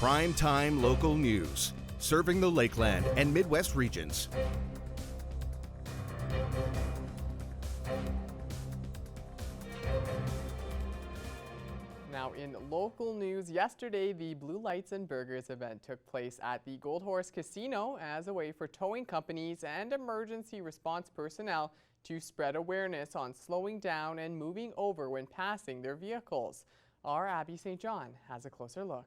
Primetime local news, serving the Lakeland and Midwest regions. Now in local news, yesterday the Blue Lights and Burgers event took place at the Gold Horse Casino as a way for towing companies and emergency response personnel to spread awareness on slowing down and moving over when passing their vehicles. Our Abby St. John has a closer look.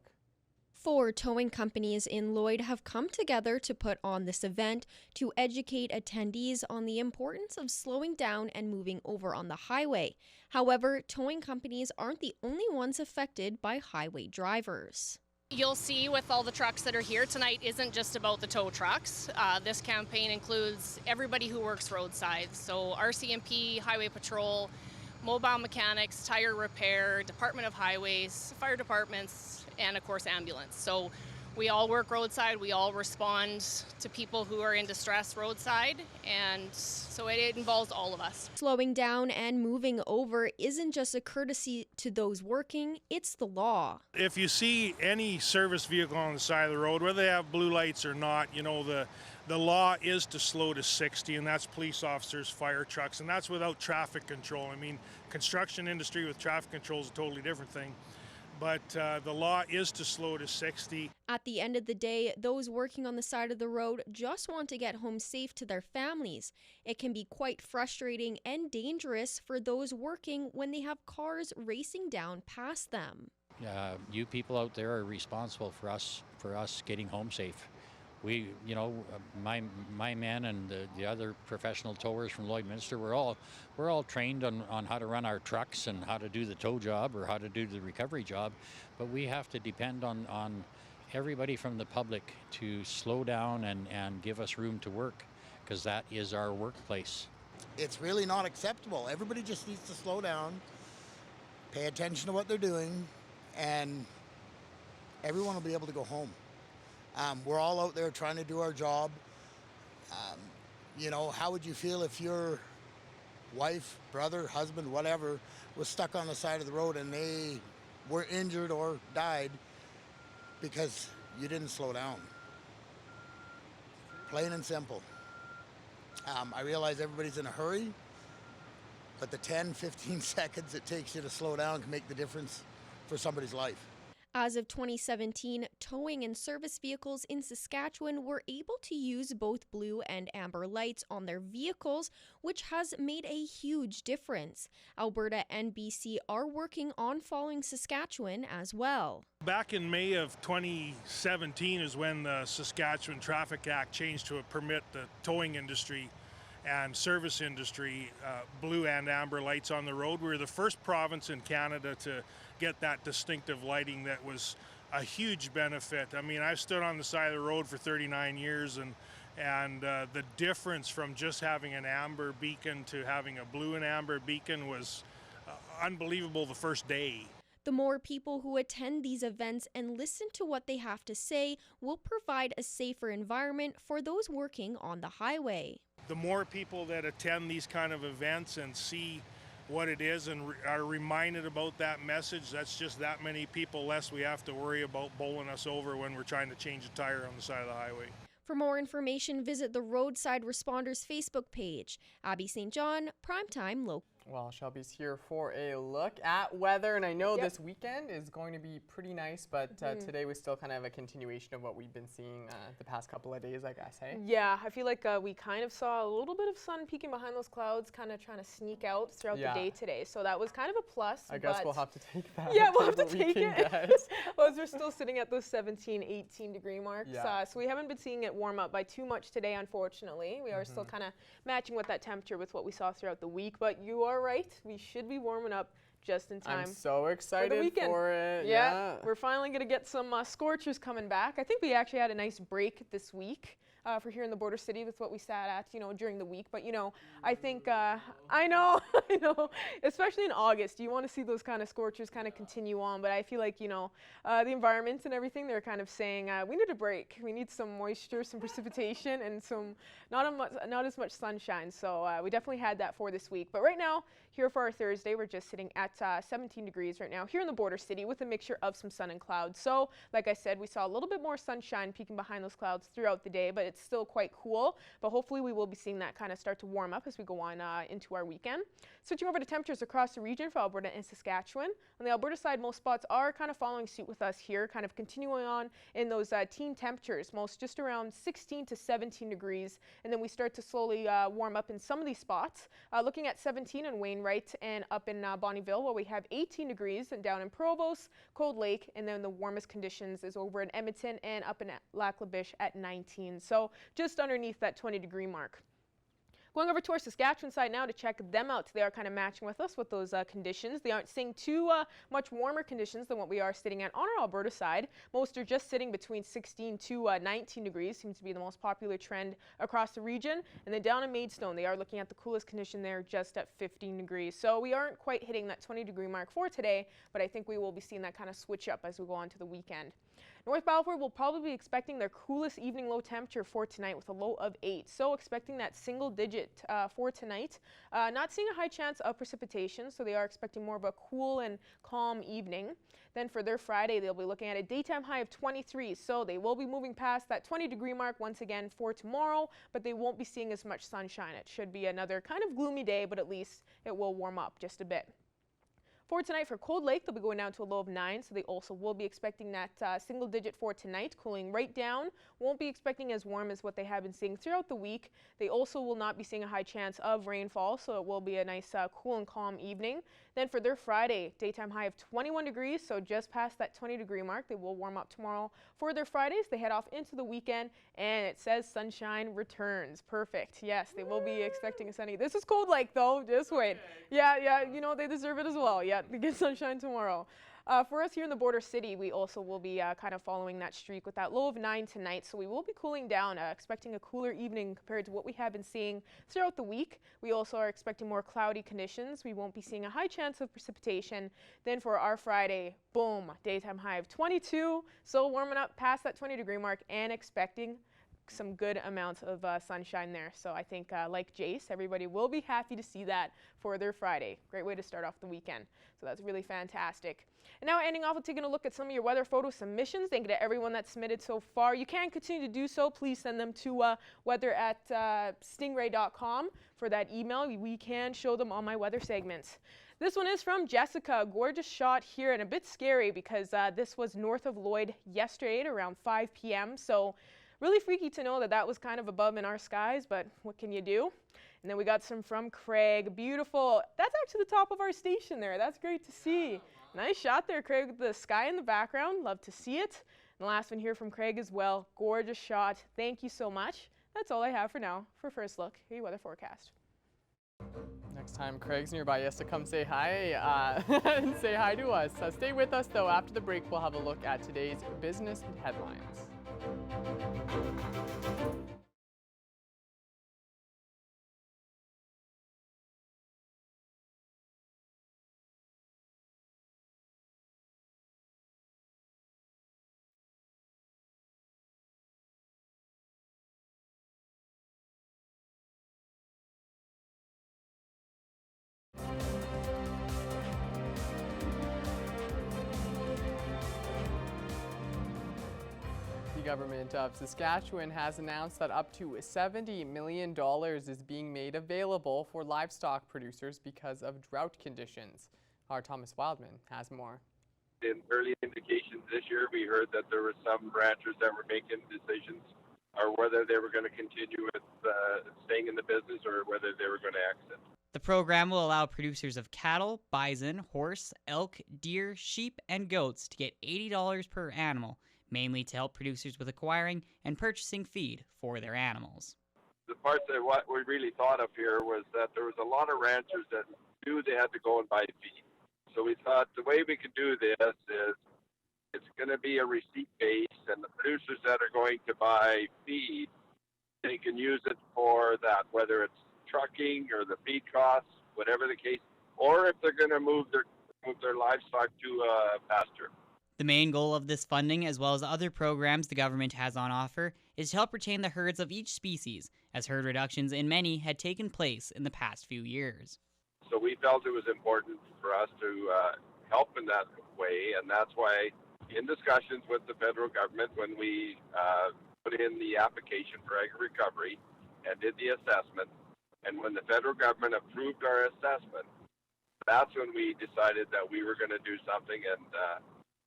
4 towing companies in Lloyd have come together to put on this event to educate attendees on the importance of slowing down and moving over on the highway. However, towing companies aren't the only ones affected by highway drivers. You'll see with all the trucks that are here tonight isn't just about the tow trucks. This campaign includes everybody who works roadside. So RCMP, Highway Patrol, mobile mechanics, tire repair, Department of Highways, fire departments, and of course ambulance. So we all work roadside, we all respond to people who are in distress roadside, and so it involves all of us. Slowing down and moving over isn't just a courtesy to those working, it's the law. If you see any service vehicle on the side of the road, whether they have blue lights or not, you know, the law is to slow to 60, and that's police officers, fire trucks, and that's without traffic control. I mean, construction industry with traffic control is a totally different thing. But the law is to slow to 60. At the end of the day, those working on the side of the road just want to get home safe to their families. It can be quite frustrating and dangerous for those working when they have cars racing down past them. You people out there are responsible for us getting home safe. We, you know, my men and the other professional towers from Lloydminster, we're all trained on how to run our trucks and how to do the tow job or how to do the recovery job, but we have to depend on everybody from the public to slow down and give us room to work, because that is our workplace. It's really not acceptable. Everybody just needs to slow down, pay attention to what they're doing, and everyone will be able to go home. We're all out there trying to do our job. You know, how would you feel if your wife, brother, husband, whatever, was stuck on the side of the road and they were injured or died because you didn't slow down? Plain and simple. I realize everybody's in a hurry, but the 10, 15 seconds it takes you to slow down can make the difference for somebody's life. As of 2017, towing and service vehicles in Saskatchewan were able to use both blue and amber lights on their vehicles, which has made a huge difference. Alberta and BC are working on following Saskatchewan as well. Back in May of 2017 is when the Saskatchewan Traffic Act changed to permit the towing industry and service industry blue and amber lights on the road. We were the first province in Canada to get that distinctive lighting that was a huge benefit. I mean, I've stood on the side of the road for 39 years, and the difference from just having an amber beacon to having a blue and amber beacon was unbelievable the first day. The more people who attend these events and listen to what they have to say will provide a safer environment for those working on the highway. The more people that attend these kind of events and see what it is and are reminded about that message, that's just that many people less we have to worry about bowling us over when we're trying to change a tire on the side of the highway. For more information, visit the Roadside Responders Facebook page. Abby St. John, Primetime Local. Well, Shelby's here for a look at weather, and I know this weekend is going to be pretty nice, but today was still kind of a continuation of what we've been seeing the past couple of days, I guess, hey? Yeah, I feel like we kind of saw a little bit of sun peeking behind those clouds, kind of trying to sneak out throughout the day today, so that was kind of a plus. I guess we'll have to take that. Yeah, we'll have to take it. Well, as we're still sitting at those 17, 18 degree marks, so we haven't been seeing it warm up by too much today, unfortunately. We are still kind of matching with that temperature with what we saw throughout the week, but you are right. We should be warming up just in time. I'm so excited for the weekend. For it. Yeah, we're finally going to get some scorchers coming back. I think we actually had a nice break this week. for here in the border city with what we sat at, during the week. But, I think, I know, I know, especially in August, you want to see those kind of scorchers kind of continue on. But I feel like, the environment and everything, they're kind of saying we need a break. We need some moisture, some precipitation, and some not as much sunshine. So we definitely had that for this week. But right now, here for our Thursday, we're just sitting at 17 degrees right now here in the border city with a mixture of some sun and clouds. So like I said, we saw a little bit more sunshine peeking behind those clouds throughout the day, but it's still quite cool. But hopefully we will be seeing that kind of start to warm up as we go on into our weekend. Switching over to temperatures across the region for Alberta and Saskatchewan. On the Alberta side, most spots are kind of following suit with us here, kind of continuing on in those teen temperatures, most just around 16 to 17 degrees. And then we start to slowly warm up in some of these spots. Looking at 17 in Wainwright and up in Bonnyville, where we have 18 degrees, and down in Provost, Cold Lake, and then the warmest conditions is over in Edmonton and up in Lac La Biche at 19. So just underneath that 20-degree mark. Going over to our Saskatchewan side now to check them out. They are kind of matching with us with those conditions. They aren't seeing too much warmer conditions than what we are sitting at on our Alberta side. Most are just sitting between 16 to 19 degrees. Seems to be the most popular trend across the region. And then down in Maidstone, they are looking at the coolest condition there just at 15 degrees. So we aren't quite hitting that 20-degree mark for today, but I think we will be seeing that kind of switch up as we go on to the weekend. North Balfour will probably be expecting their coolest evening low temperature for tonight with a low of 8. So expecting that single digit for tonight. Not seeing a high chance of precipitation, so they are expecting more of a cool and calm evening. Then for their Friday, they'll be looking at a daytime high of 23. So they will be moving past that 20-degree mark once again for tomorrow, but they won't be seeing as much sunshine. It should be another kind of gloomy day, but at least it will warm up just a bit. For tonight, for Cold Lake, they'll be going down to a low of 9, so they also will be expecting that single digit for tonight, cooling right down. Won't be expecting as warm as what they have been seeing throughout the week. They also will not be seeing a high chance of rainfall, so it will be a nice cool and calm evening. Then for their Friday, daytime high of 21 degrees, so just past that 20-degree mark. They will warm up tomorrow. For their Fridays, they head off into the weekend, and it says sunshine returns. Perfect. Yes, they will be expecting a sunny. This is Cold Lake, though. Just wait. Yeah, they deserve it as well. Yeah, they get sunshine tomorrow. For us here in the border city, we also will be kind of following that streak with that low of 9 tonight. So we will be cooling down, expecting a cooler evening compared to what we have been seeing throughout the week. We also are expecting more cloudy conditions. We won't be seeing a high chance of precipitation. Then for our Friday, boom, daytime high of 22. So warming up past that 20-degree mark and expecting some good amounts of sunshine there. So I think like Jace, everybody will be happy to see that for their Friday. Great way to start off the weekend. So that's really fantastic. And now ending off with taking a look at some of your weather photo submissions. Thank you to everyone that's submitted so far. You can continue to do so. Please send them to weather@stingray.com for that email. We can show them on my weather segments. This one is from Jessica. Gorgeous shot here and a bit scary because this was north of Lloyd yesterday at around 5 p.m. So really freaky to know that that was kind of above in our skies, but what can you do? And then we got some from Craig. Beautiful. That's actually the top of our station there. That's great to see. Nice shot there, Craig, with the sky in the background. Love to see it. And the last one here from Craig as well. Gorgeous shot. Thank you so much. That's all I have for now for First Look, your weather forecast. Next time Craig's nearby, he has to come say hi and say hi to us. Stay with us, though. After the break, we'll have a look at today's business headlines. The government of Saskatchewan has announced that up to $70 million is being made available for livestock producers because of drought conditions. Our Thomas Wildman has more. In early indications this year, we heard that there were some ranchers that were making decisions or whether they were going to continue with staying in the business or whether they were going to exit. The program will allow producers of cattle, bison, horse, elk, deer, sheep, and goats to get $80 per animal, mainly to help producers with acquiring and purchasing feed for their animals. The part that what we really thought of here was that there was a lot of ranchers that knew they had to go and buy feed. So we thought the way we could do this is it's going to be a receipt base, and the producers that are going to buy feed they can use it for that, whether it's trucking or the feed costs, whatever the case, or if they're going to move their livestock to pasture. The main goal of this funding, as well as other programs the government has on offer, is to help retain the herds of each species, as herd reductions in many had taken place in the past few years. So we felt it was important for us to help in that way, and that's why in discussions with the federal government, when we put in the application for agri-recovery and did the assessment, and when the federal government approved our assessment, that's when we decided that we were going to do something. And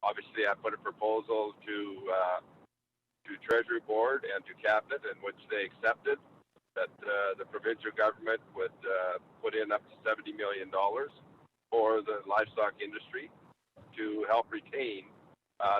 obviously I put a proposal to Treasury Board and to Cabinet, in which they accepted that the provincial government would put in up to $70 million for the livestock industry to help retain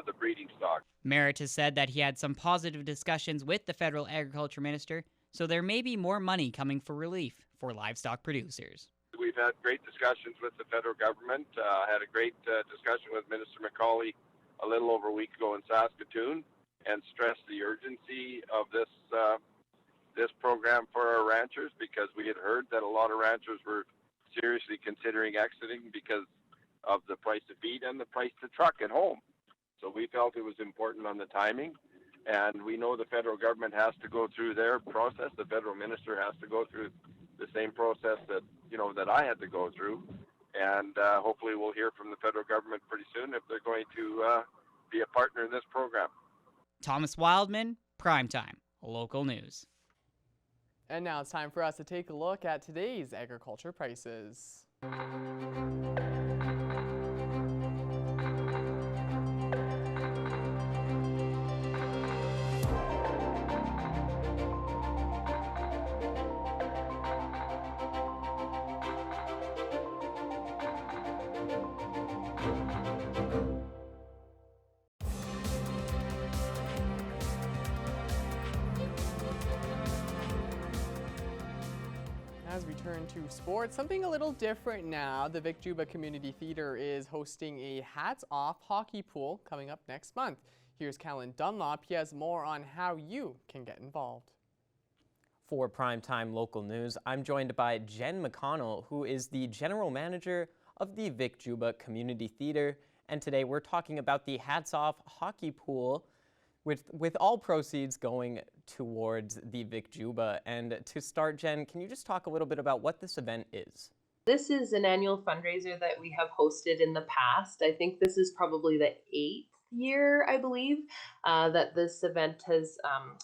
the breeding stock. Merritt has said that he had some positive discussions with the federal agriculture minister, so there may be more money coming for relief for livestock producers. We've had great discussions with the federal government. I had a great discussion with Minister McCauley a little over a week ago in Saskatoon, and stressed the urgency of this program for our ranchers, because we had heard that a lot of ranchers were seriously considering exiting because of the price of feed and the price to truck at home. So we felt it was important on the timing, and we know the federal government has to go through their process. The federal minister has to go through the same process that I had to go through, and hopefully we'll hear from the federal government pretty soon if they're going to be a partner in this program. Thomas Wildman, Primetime, local news. And now it's time for us to take a look at today's agriculture prices. As we turn to sports, something a little different now. The Vic Juba Community Theatre is hosting a Hats Off hockey pool coming up next month. Here's Callan Dunlop. He has more on how you can get involved. For Primetime Local News, I'm joined by Jen McConnell, who is the General Manager of the Vic Juba Community Theatre. And today we're talking about the Hats Off hockey pool, with all proceeds going towards the Vic Juba. And to start, Jen, can you just talk a little bit about what this event is? This is an annual fundraiser that we have hosted in the past. I think this is probably the 8th year, I believe, that this event has,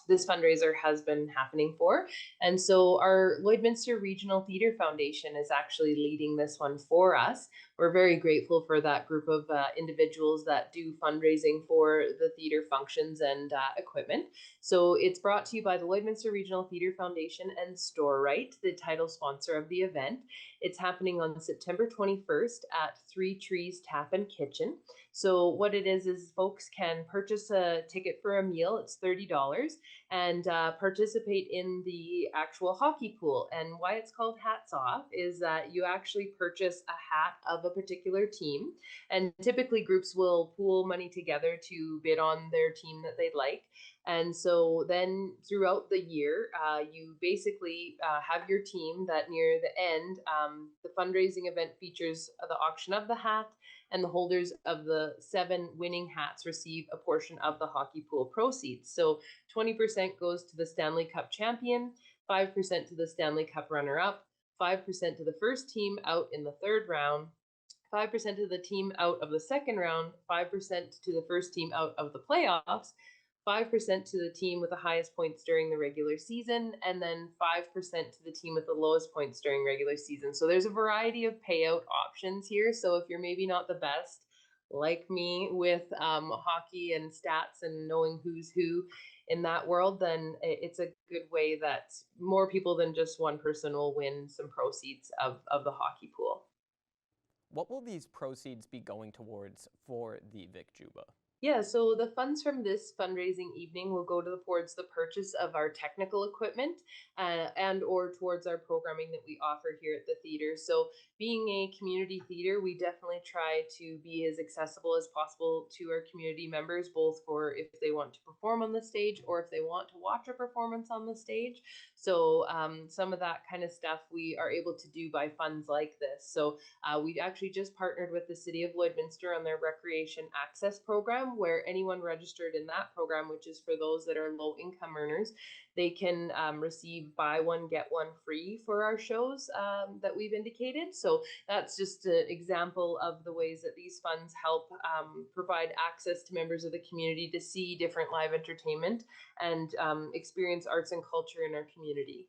this fundraiser has been happening for. And so our Lloydminster Regional Theatre Foundation is actually leading this one for us. We're very grateful for that group of individuals that do fundraising for the theatre functions and equipment. So it's brought to you by the Lloydminster Regional Theatre Foundation and StoreRight, the title sponsor of the event. It's happening on September 21st at Three Trees Tap and Kitchen. So what it is folks can purchase a ticket for a meal. It's $30 and participate in the actual hockey pool. And why it's called Hats Off is that you actually purchase a hat of a particular team. And typically groups will pool money together to bid on their team that they'd like. And so then throughout the year, you basically have your team that near the end, the fundraising event features the auction of the hat, and the holders of the 7 winning hats receive a portion of the hockey pool proceeds. So 20% goes to the Stanley Cup champion, 5% to the Stanley Cup runner-up, 5% to the first team out in the 3rd round, 5% to the team out of the 2nd round, 5% to the first team out of the playoffs, 5% to the team with the highest points during the regular season, and then 5% to the team with the lowest points during regular season. So there's a variety of payout options here. So if you're maybe not the best, like me, with hockey and stats and knowing who's who in that world, then it's a good way that more people than just one person will win some proceeds of the hockey pool. What will these proceeds be going towards for the Vic Juba? Yeah, so the funds from this fundraising evening will go towards the purchase of our technical equipment and or towards our programming that we offer here at the theater. So being a community theater, we definitely try to be as accessible as possible to our community members, both for if they want to perform on the stage or if they want to watch a performance on the stage. So some of that kind of stuff we are able to do by funds like this. So we actually just partnered with the City of Lloydminster on their Recreation Access Program, where anyone registered in that program, which is for those that are low income earners, they can receive buy one, get one free for our shows that we've indicated. So that's just an example of the ways that these funds help provide access to members of the community to see different live entertainment and experience arts and culture in our community.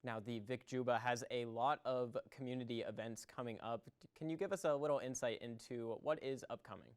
Now, the Vic Juba has a lot of community events coming up. Can you give us a little insight into what is upcoming?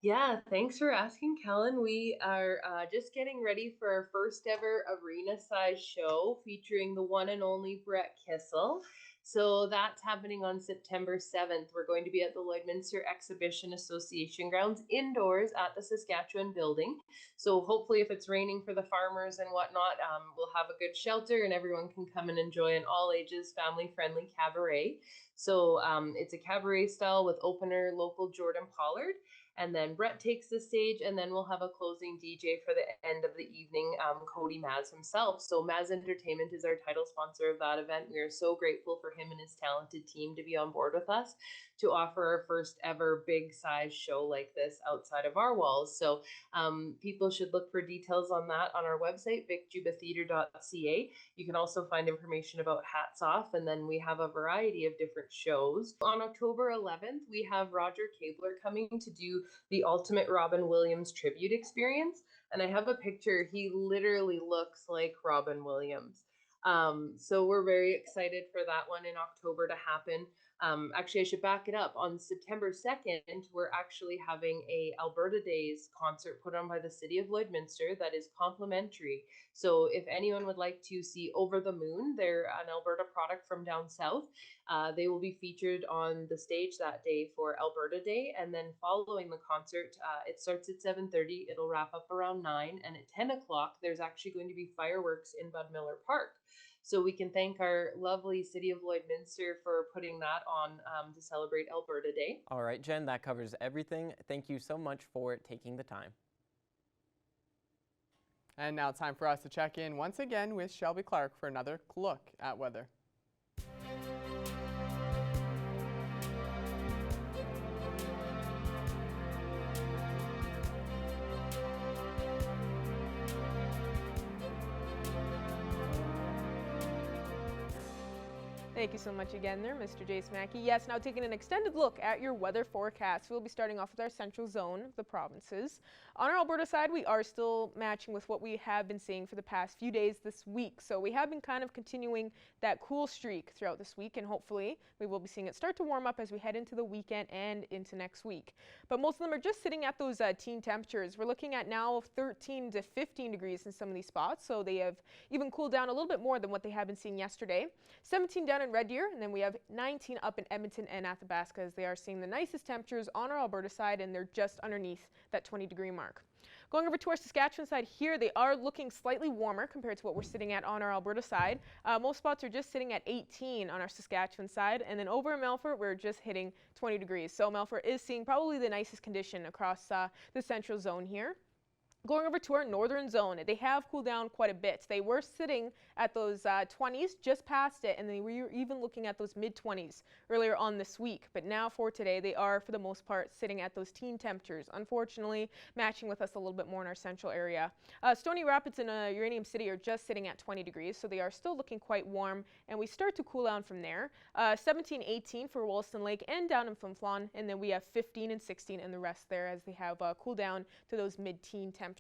Yeah, thanks for asking, Kellen. We are just getting ready for our first ever arena size show featuring the one and only Brett Kissel. So that's happening on September 7th. We're going to be at the Lloydminster Exhibition Association grounds indoors at the Saskatchewan building. So hopefully if it's raining for the farmers and whatnot, we'll have a good shelter and everyone can come and enjoy an all ages family friendly cabaret. So it's a cabaret style with opener local Jordan Pollard. And then Brett takes the stage, and then we'll have a closing DJ for the end of the evening, Cody Maz himself. So Maz Entertainment is our title sponsor of that event. We are so grateful for him and his talented team to be on board with us to offer our first ever big size show like this outside of our walls. So people should look for details on that on our website, vicjubatheater.ca. You can also find information about Hats Off, and then we have a variety of different shows. On October 11th, we have Roger Cabler coming to do the ultimate Robin Williams tribute experience. And I have a picture. He literally looks like Robin Williams. So we're very excited for that one in October to happen. Actually, I should back it up. On September 2nd, we're actually having a Alberta Days concert put on by the City of Lloydminster that is complimentary. So if anyone would like to see Over the Moon, they're an Alberta product from down south. They will be featured on the stage that day for Alberta Day. And then following the concert, it starts at 7:30. It'll wrap up around 9. And at 10 o'clock, there's actually going to be fireworks in Bud Miller Park. So we can thank our lovely City of Lloydminster for putting that on to celebrate Alberta Day. All right, Jen, that covers everything. Thank you so much for taking the time. And now it's time for us to check in once again with Shelby Clark for another look at weather. Thank you so much again there, Mr. Jace Mackey. Yes, now taking an extended look at your weather forecast. We'll be starting off with our central zone of the provinces. On our Alberta side, we are still matching with what we have been seeing for the past few days this week. So we have been kind of continuing that cool streak throughout this week, and hopefully we will be seeing it start to warm up as we head into the weekend and into next week. But most of them are just sitting at those teen temperatures. We're looking at now 13 to 15 degrees in some of these spots, so they have even cooled down a little bit more than what they had been seeing yesterday. 17 down in Red Deer, and then we have 19 up in Edmonton and Athabasca, as they are seeing the nicest temperatures on our Alberta side, and they're just underneath that 20-degree mark. Going over to our Saskatchewan side here, they are looking slightly warmer compared to what we're sitting at on our Alberta side. Most spots are just sitting at 18 on our Saskatchewan side, and then over in Melfort, we're just hitting 20 degrees. So Melfort is seeing probably the nicest condition across the central zone here. Going over to our northern zone, they have cooled down quite a bit. They were sitting at those 20s, just past it, and they were even looking at those mid-20s earlier on this week. But now for today, they are, for the most part, sitting at those teen temperatures, unfortunately matching with us a little bit more in our central area. Stony Rapids and Uranium City are just sitting at 20 degrees, so they are still looking quite warm, and we start to cool down from there. 17, 18 for Wollaston Lake and down in Flin Flon, and then we have 15 and 16 in the rest there as they have cooled down to those mid-teen temperatures.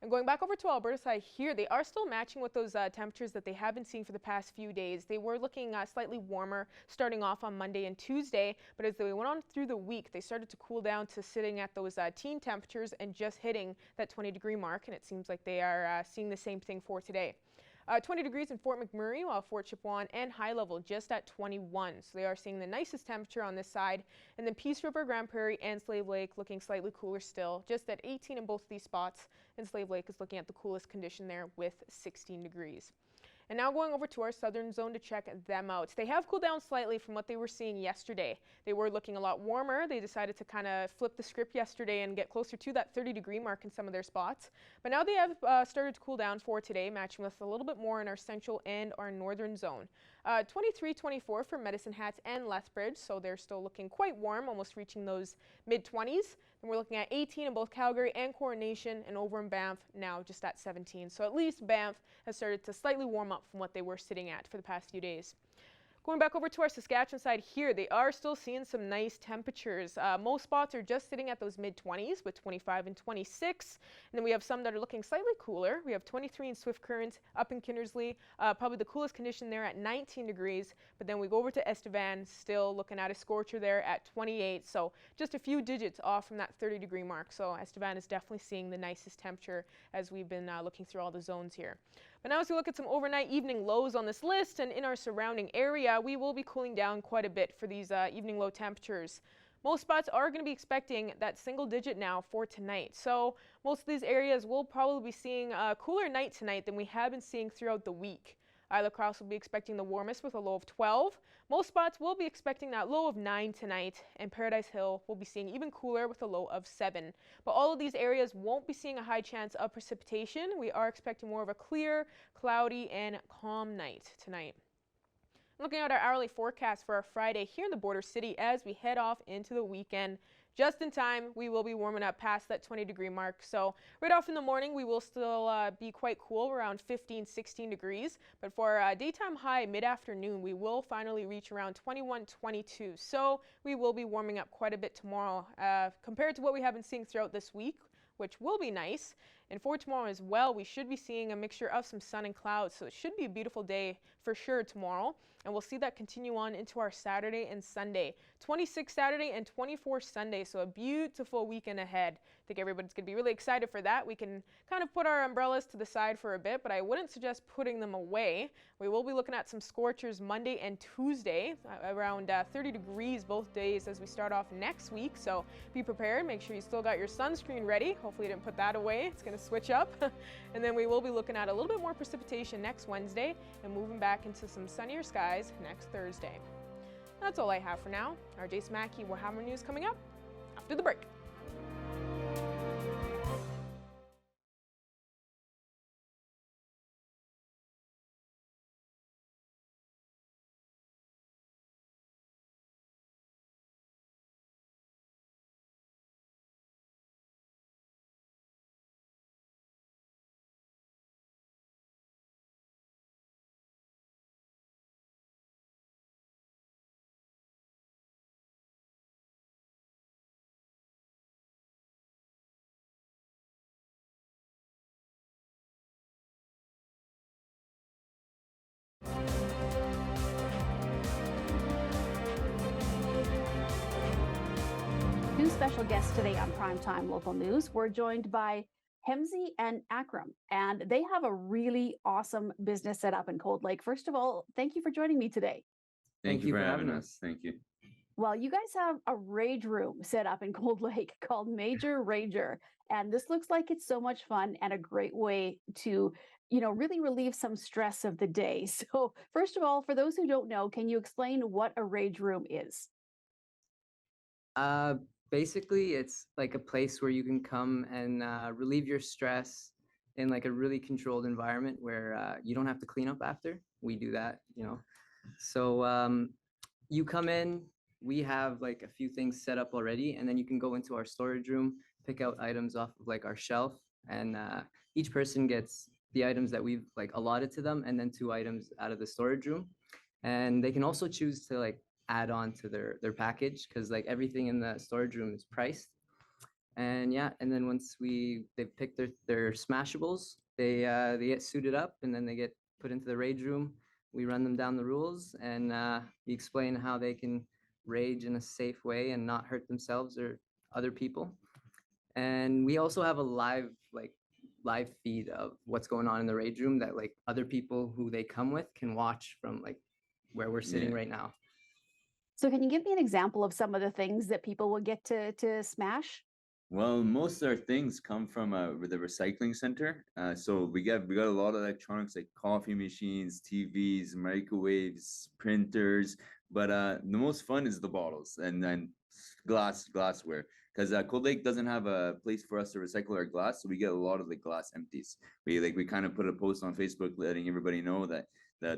And going back over to Alberta side here, they are still matching with those temperatures that they have been seeing for the past few days. They were looking slightly warmer starting off on Monday and Tuesday, but as they went on through the week, they started to cool down to sitting at those teen temperatures and just hitting that 20-degree mark, and it seems like they are seeing the same thing for today. 20 degrees in Fort McMurray, while Fort Chipewyan and High Level just at 21. So they are seeing the nicest temperature on this side. And then Peace River, Grand Prairie, and Slave Lake looking slightly cooler still, just at 18 in both of these spots. And Slave Lake is looking at the coolest condition there with 16 degrees. And now going over to our southern zone to check them out. They have cooled down slightly from what they were seeing yesterday. They were looking a lot warmer. They decided to kind of flip the script yesterday and get closer to that 30-degree mark in some of their spots. But now they have started to cool down for today, matching with a little bit more in our central and our northern zone. 23-24 for Medicine Hat and Lethbridge, so they're still looking quite warm, almost reaching those mid-20s. Then we're looking at 18 in both Calgary and Coronation, and over in Banff now just at 17. So at least Banff has started to slightly warm up from what they were sitting at for the past few days. Going back over to our Saskatchewan side here, they are still seeing some nice temperatures. Most spots are just sitting at those mid-20s with 25 and 26. And then we have some that are looking slightly cooler. We have 23 in Swift Current, up in Kindersley, probably the coolest condition there at 19 degrees. But then we go over to Estevan, still looking at a scorcher there at 28. So just a few digits off from that 30-degree mark. So Estevan is definitely seeing the nicest temperature as we've been looking through all the zones here. But now as we look at some overnight evening lows on this list and in our surrounding area, we will be cooling down quite a bit for these evening low temperatures. Most spots are going to be expecting that single digit now for tonight. So most of these areas will probably be seeing a cooler night tonight than we have been seeing throughout the week. Isla Cross will be expecting the warmest with a low of 12. Most spots will be expecting that low of 9 tonight, and Paradise Hill will be seeing even cooler with a low of 7. But all of these areas won't be seeing a high chance of precipitation. We are expecting more of a clear, cloudy, and calm night tonight. Looking at our hourly forecast for our Friday here in the border city as we head off into the weekend. Just in time, we will be warming up past that 20-degree mark. So right off in the morning, we will still be quite cool, around 15, 16 degrees. But for a daytime high mid-afternoon, we will finally reach around 21, 22. So we will be warming up quite a bit tomorrow compared to what we have been seeing throughout this week, which will be nice. And for tomorrow as well, we should be seeing a mixture of some sun and clouds. So it should be a beautiful day for sure tomorrow. And we'll see that continue on into our Saturday and Sunday. 26 Saturday and 24 Sunday. So a beautiful weekend ahead. I think everybody's going to be really excited for that. We can kind of put our umbrellas to the side for a bit, but I wouldn't suggest putting them away. We will be looking at some scorchers Monday and Tuesday, around 30 degrees both days as we start off next week. So be prepared. Make sure you still got your sunscreen ready. Hopefully you didn't put that away. It's going to switch up. And then we will be looking at a little bit more precipitation next Wednesday and moving back into some sunnier skies next Thursday. That's all I have for now. Our Jason Mackey will have more news coming up after the break. Two special guests today on Primetime Local News. We're joined by Hemsey and Akram, and they have a really awesome business set up in Cold Lake. First of all, thank you for joining me today. Thank you for having us. Thank you. Well, you guys have a rage room set up in Cold Lake called Major Rager, and this looks like it's so much fun and a great way to, really relieve some stress of the day. So, first of all, for those who don't know, can you explain what a rage room is? Basically, it's like a place where you can come and relieve your stress in like a really controlled environment where you don't have to clean up after. We do that, So you come in, we have like a few things set up already, and then you can go into our storage room, pick out items off of like our shelf, and each person gets the items that we've like allotted to them, and then 2 items out of the storage room. And they can also choose to like add on to their package, because like everything in the storage room is priced. And yeah, and then once they've picked their smashables, they get suited up, and then they get put into the rage room. We run them down the rules, and we explain how they can rage in a safe way and not hurt themselves or other people. And we also have a live live feed of what's going on in the rage room that like other people who they come with can watch from like where we're sitting right now. So can you give me an example of some of the things that people will get to smash? Well, most of our things come from the recycling center. So we got a lot of electronics like coffee machines, TVs, microwaves, printers. But the most fun is the bottles and then glassware. Because Cold Lake doesn't have a place for us to recycle our glass, so we get a lot of the glass empties. We kind of put a post on Facebook letting everybody know that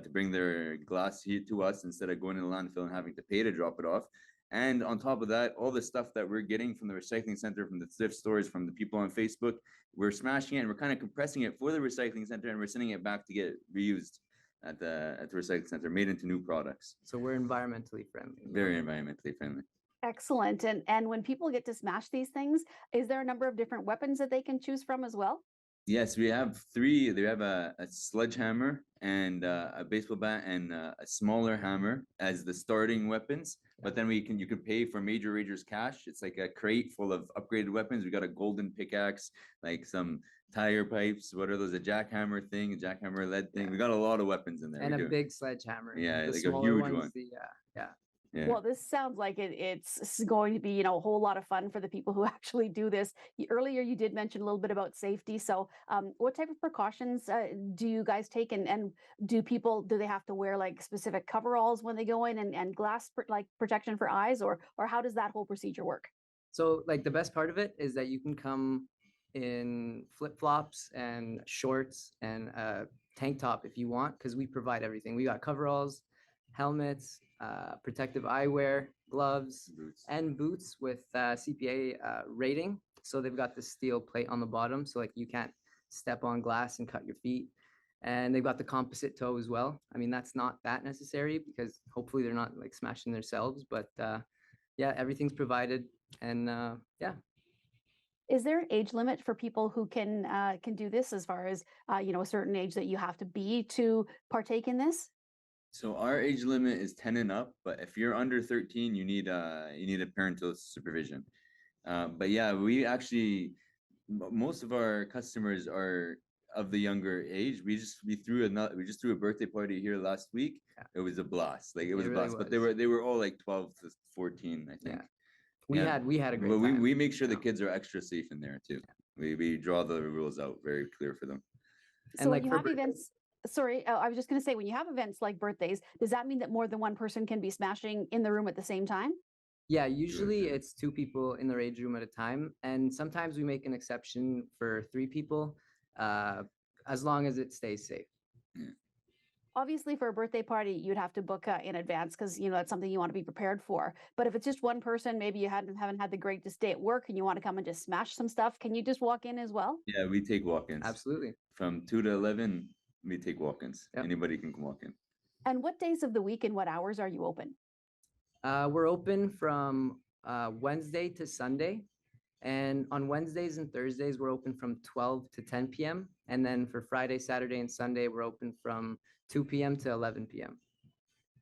to bring their glass here to us instead of going to the landfill and having to pay to drop it off. And on top of that, all the stuff that we're getting from the recycling center, from the thrift stores, from the people on Facebook, we're smashing it and we're kind of compressing it for the recycling center, and we're sending it back to get reused at the recycling center, made into new products. So we're environmentally friendly. Very environmentally friendly. Excellent. And when people get to smash these things, is there a number of different weapons that they can choose from as well? Yes, we have three. They have a sledgehammer and a baseball bat and a smaller hammer as the starting weapons. But then you can pay for Major Ragers cash. It's like a crate full of upgraded weapons. We got a golden pickaxe, like some tire pipes. What are those? A jackhammer thing, a jackhammer lead thing. We got a lot of weapons in there. And a big sledgehammer. Yeah, the like a huge ones, one. Yeah. Well, this sounds like it's going to be, a whole lot of fun for the people who actually do this. Earlier, you did mention a little bit about safety. So what type of precautions do you guys take? And do they have to wear like specific coveralls when they go in and glass protection for eyes, or how does that whole procedure work? So like the best part of it is that you can come in flip-flops and shorts and a tank top if you want, because we provide everything. We got coveralls, helmets, protective eyewear, gloves, and boots with CPA rating. So they've got the steel plate on the bottom, so like you can't step on glass and cut your feet. And they've got the composite toe as well. I mean, that's not that necessary because hopefully they're not like smashing themselves, but yeah, everything's provided. And yeah. Is there an age limit for people who can do this, as far as a certain age that you have to be to partake in this? So our age limit is 10 and up, but if you're under 13, you need a parental supervision. But yeah, we actually most of our customers are of the younger age. We just threw a birthday party here last week. It was a blast. Like it was a blast, but they were all like 12 to 14, I think. Yeah. We had a great time. We make sure the kids are extra safe in there too. We draw the rules out very clear for them. So when you have events, I was just going to say, when you have events like birthdays, does that mean that more than one person can be smashing in the room at the same time? Yeah, usually it's 2 people in the rage room at a time. And sometimes we make an exception for 3 people, as long as it stays safe. Obviously, for a birthday party, you'd have to book in advance because that's something you want to be prepared for. But if it's just one person, maybe you haven't had the greatest day at work and you want to come and just smash some stuff, can you just walk in as well? Yeah, we take walk-ins. Absolutely. From 2 to 11, we take walk-ins. Yep. Anybody can walk in. And what days of the week and what hours are you open? We're open from Wednesday to Sunday. And on Wednesdays and Thursdays, we're open from 12 to 10 p.m. And then for Friday, Saturday, and Sunday, we're open from 2 p.m. to 11 p.m.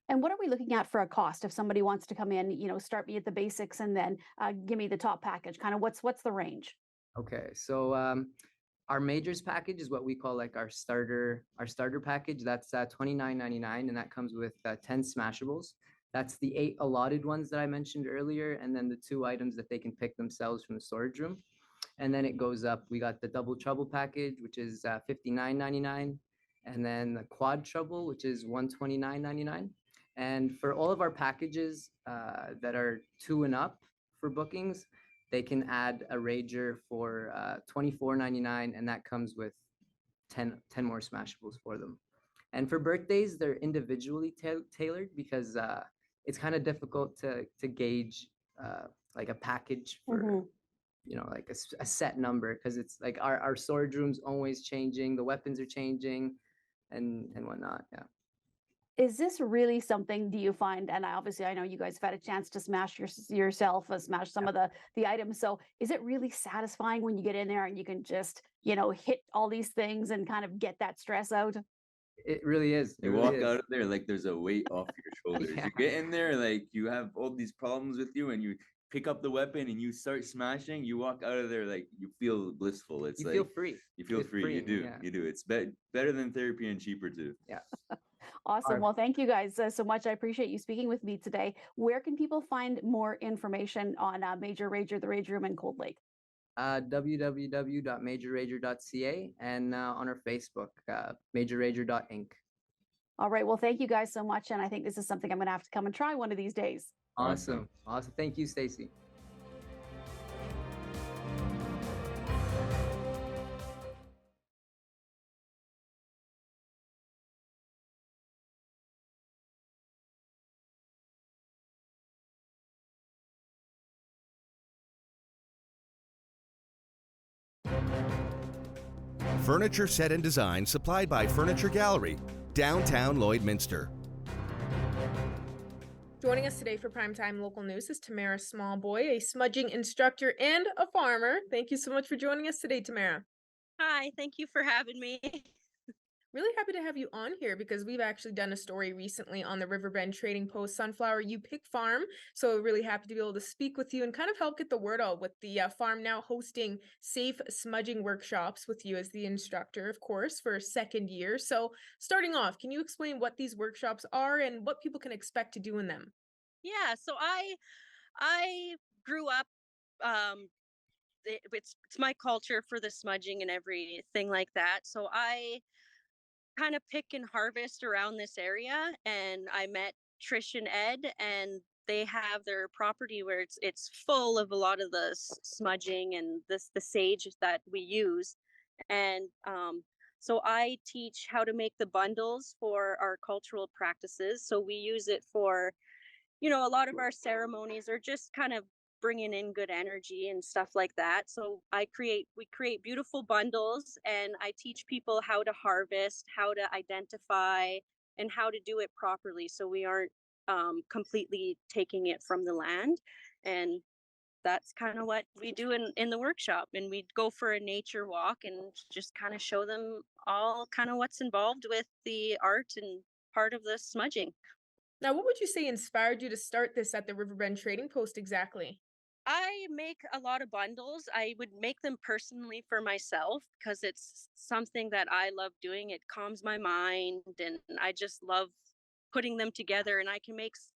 And what are we looking at for a cost if somebody wants to come in, start me at the basics and then give me the top package? Kind of what's the range? Okay, so our majors package is what we call like our starter package. That's $29.99, and that comes with 10 smashables. That's the 8 allotted ones that I mentioned earlier, and then the 2 items that they can pick themselves from the storage room. And then it goes up. We got the double trouble package, which is $59.99, and then the quad trouble, which is $129.99. And for all of our packages that are 2 and up for bookings, they can add a rager for $24.99, and that comes with 10 more smashables for them. And for birthdays, they're individually tailored because it's kind of difficult to gauge like a package for like a set number, because it's like our storage room's always changing, the weapons are changing, and whatnot. Yeah. Is this really something, do you find, and I know you guys have had a chance to smash yourself, smash some of the items. So is it really satisfying when you get in there and you can just, hit all these things and kind of get that stress out? It really is. You walk out of there like there's a weight off your shoulders. You get in there like you have all these problems with you, and you pick up the weapon and you start smashing, you walk out of there like you feel blissful. It's You like feel free. you feel It's free. You freeing, do. yeah. You do. It's better than therapy and cheaper too. Yeah. Awesome. Well, thank you guys so much. I appreciate you speaking with me today. Where can people find more information on Major Rager, the Rage Room in Cold Lake? www.majorrager.ca and on our Facebook, majorrager.inc. All right. Well, thank you guys so much. And I think this is something I'm going to have to come and try one of these days. Awesome. Thank you, Stacy. Furniture set and design supplied by Furniture Gallery, downtown Lloydminster. Joining us today for Primetime Local News is Tamara Smallboy, a smudging instructor and a farmer. Thank you so much for joining us today, Tamara. Hi, thank you for having me. Really happy to have you on here because we've actually done a story recently on the Riverbend Trading Post Sunflower You Pick Farm. So really happy to be able to speak with you and kind of help get the word out with the farm now hosting safe smudging workshops with you as the instructor, of course, for a second year. So starting off, can you explain what these workshops are and what people can expect to do in them? Yeah, so I grew up it's my culture for the smudging and everything like that. So I kind of pick and harvest around this area, and I met Trish and Ed, and they have their property where it's full of a lot of the smudging and the sage that we use. And so I teach how to make the bundles for our cultural practices. So we use it for, a lot of our ceremonies are just kind of bringing in good energy and stuff like that. So we create beautiful bundles, and I teach people how to harvest, how to identify, and how to do it properly. So we aren't completely taking it from the land. And that's kind of what we do in the workshop. And we go for a nature walk and just kind of show them all kind of what's involved with the art and part of the smudging. Now, what would you say inspired you to start this at the Riverbend Trading Post exactly? I make a lot of bundles. I would make them personally for myself because it's something that I love doing. It calms my mind, and I just love putting them together. And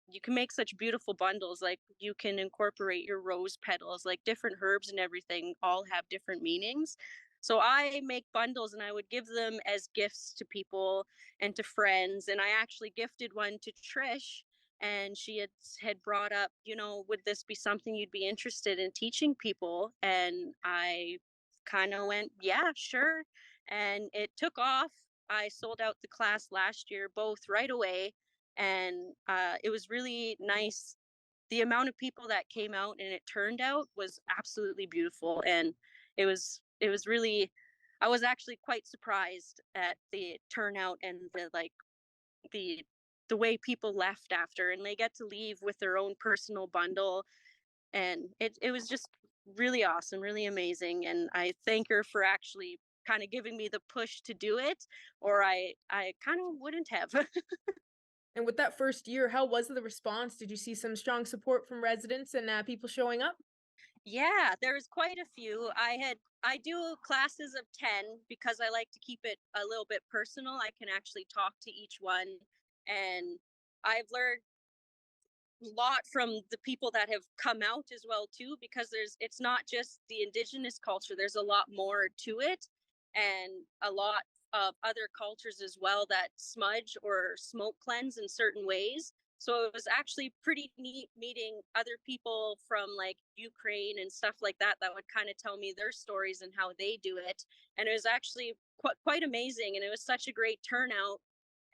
you can make such beautiful bundles. Like, you can incorporate your rose petals, like different herbs and everything all have different meanings. So I make bundles and I would give them as gifts to people and to friends. And I actually gifted one to Trish, and she had brought up, would this be something you'd be interested in teaching people? And I kind of went, yeah, sure. And it took off. I sold out the class last year, both right away. And it was really nice. The amount of people that came out and it turned out was absolutely beautiful. And it was really, I was actually quite surprised at the turnout and the the way people left after, and they get to leave with their own personal bundle. And it was just really awesome, really amazing. And I thank her for actually kind of giving me the push to do it, or I kind of wouldn't have. And with that first year, how was the response? Did you see some strong support from residents and people showing up? Yeah, there was quite a few. I do classes of 10 because I like to keep it a little bit personal. I can actually talk to each one, and I've learned lot from the people that have come out as well too, because it's not just the indigenous culture, there's a lot more to it, and a lot of other cultures as well that smudge or smoke cleanse in certain ways. So it was actually pretty neat meeting other people from like Ukraine and stuff like that would kind of tell me their stories and how they do it. And it was actually quite amazing, and it was such a great turnout.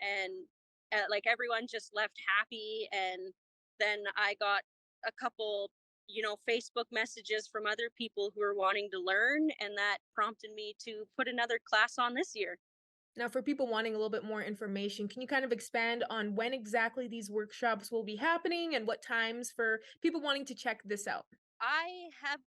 And like everyone just left happy. And then I got a couple, Facebook messages from other people who are wanting to learn, and that prompted me to put another class on this year. Now, for people wanting a little bit more information, can you kind of expand on when exactly these workshops will be happening and what times for people wanting to check this out? I have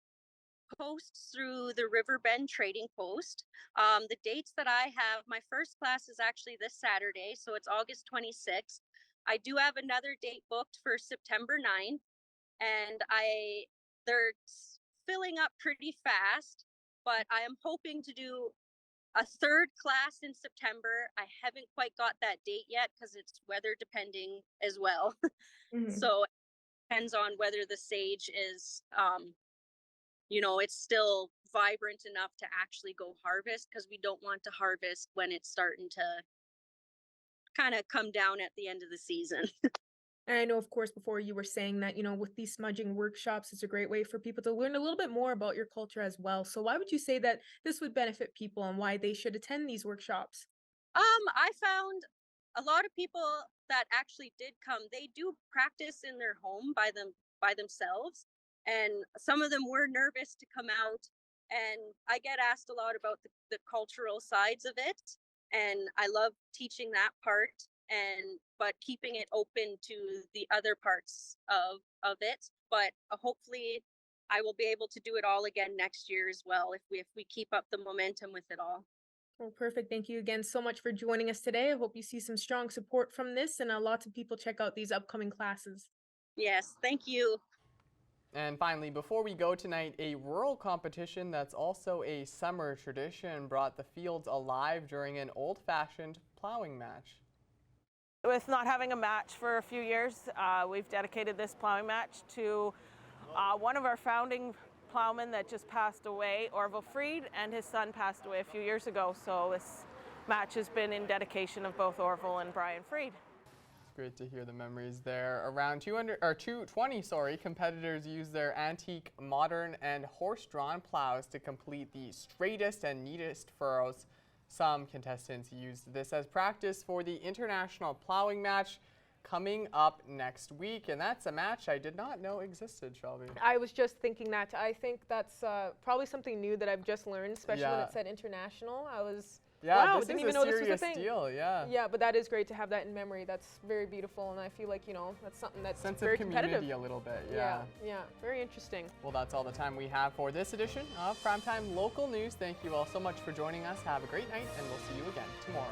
posts through the Riverbend Trading Post. The dates that I have, my first class is actually this Saturday, so it's August 26th. I do have another date booked for September 9th, and I they're filling up pretty fast, but I am hoping to do a third class in September. I haven't quite got that date yet because it's weather depending as well. So it depends on whether the sage is, it's still vibrant enough to actually go harvest, because we don't want to harvest when it's starting to kind of come down at the end of the season. And I know, of course, before you were saying that, with these smudging workshops, it's a great way for people to learn a little bit more about your culture as well. So why would you say that this would benefit people and why they should attend these workshops? I found a lot of people that actually did come, they do practice in their home by themselves. And some of them were nervous to come out. And I get asked a lot about the cultural sides of it. And I love teaching that part, but keeping it open to the other parts of it. But hopefully I will be able to do it all again next year as well, if we keep up the momentum with it all. Well, perfect. Thank you again so much for joining us today. I hope you see some strong support from this and lots of people check out these upcoming classes. Yes, thank you. And finally, before we go tonight, a rural competition that's also a summer tradition brought the fields alive during an old-fashioned plowing match. With not having a match for a few years, we've dedicated this plowing match to one of our founding plowmen that just passed away, Orville Freed, and his son passed away a few years ago. So this match has been in dedication of both Orville and Brian Freed. Great to hear the memories there. Around 220 competitors use their antique, modern, and horse-drawn plows to complete the straightest and neatest furrows. Some contestants used this as practice for the international plowing match coming up next week, and that's a match I did not know existed, Shelby. I was just thinking that. I think that's probably something new that I've just learned, especially when it said international. Wow, this didn't is even a know this was a serious thing. deal, yeah. Yeah, but that is great to have that in memory. That's very beautiful, and I feel like, that's something that's Sense very of community competitive. a little bit, yeah. Yeah, very interesting. Well, that's all the time we have for this edition of Primetime Local News. Thank you all so much for joining us. Have a great night, and we'll see you again tomorrow.